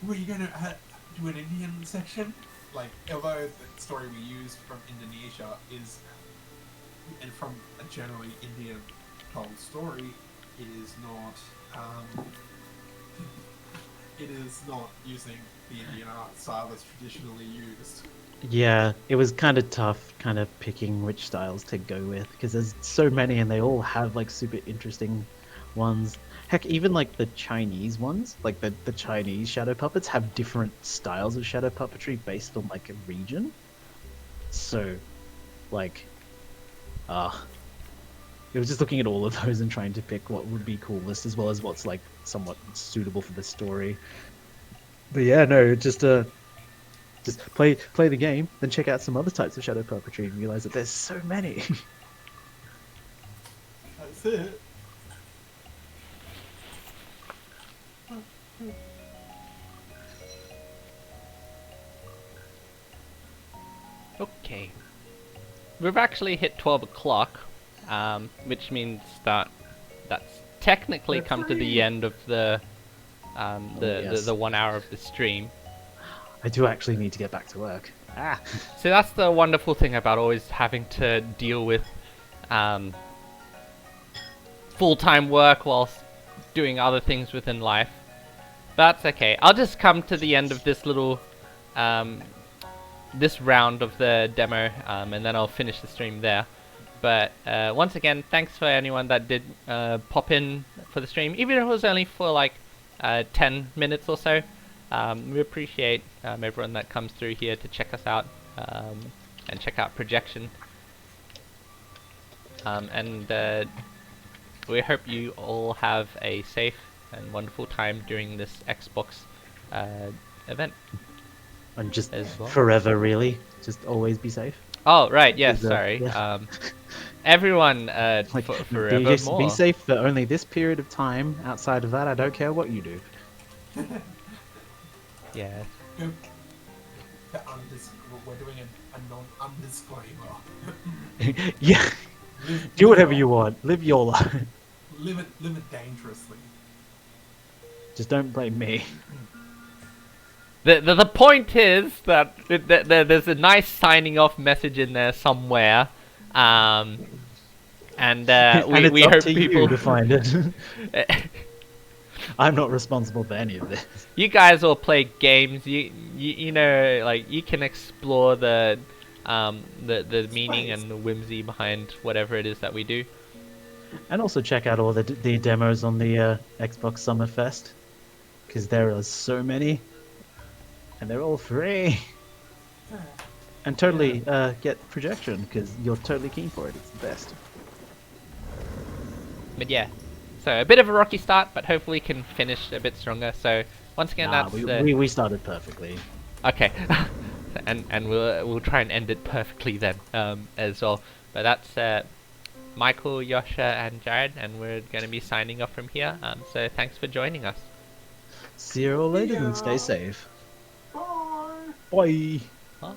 were you gonna do an Indian section? Like, although the story we used from Indonesia is, and from a generally Indian told story, it is not using the Indian art style that's traditionally used. Yeah, it was kind of tough, kind of picking which styles to go with, because there's so many and they all have like super interesting ones. Heck, even like the Chinese ones, like the Chinese shadow puppets have different styles of shadow puppetry based on like a region. So, like, it was just looking at all of those and trying to pick what would be coolest as well as what's like somewhat suitable for the story. But yeah, no, just play the game, then check out some other types of shadow puppetry and realize that there's so many. That's it. Okay, we've actually hit 12 o'clock, which means that's technically We're come to the free. end of the Yes. the 1 hour of the stream. I do actually need to get back to work. So that's the wonderful thing about always having to deal with full-time work whilst doing other things within life. That's okay. I'll just come to the end of this little this round of the demo, and then I'll finish the stream there. But once again, thanks for anyone that did pop in for the stream, even if it was only for like 10 minutes or so. We appreciate everyone that comes through here to check us out and check out Projection. And we hope you all have a safe and wonderful time during this Xbox event. And just As well. forever, really. Just always be safe. Oh, right, yes, 'Cause, sorry. yeah. Everyone, Like, forevermore. be safe for only this period of time. Outside of that, I don't care what you do. Yeah. Go. We're doing a non-undisclaimer. Yeah, do whatever you want. Live your life. Live it dangerously. Just don't blame me. The point is that there's a nice signing off message in there somewhere. And And it's we up hope to people. you to find it. I'm not responsible for any of this. You guys all play games. You know, like you can explore the meaning Space. and the whimsy behind whatever it is that we do. And also check out all the demos on the Xbox Summer Fest, because there are so many, and they're all free. And totally get projection, because you're totally keen for it. It's the best. But yeah, so a bit of a rocky start, but hopefully can finish a bit stronger. So once again, Nah, that's the we started perfectly. okay, and we'll try and end it perfectly then as well. But that's Michael, Yosha, and Jared, and we're going to be signing off from here. So thanks for joining us. See you all later, and stay Yeah. safe. Bye. Bye. Bye.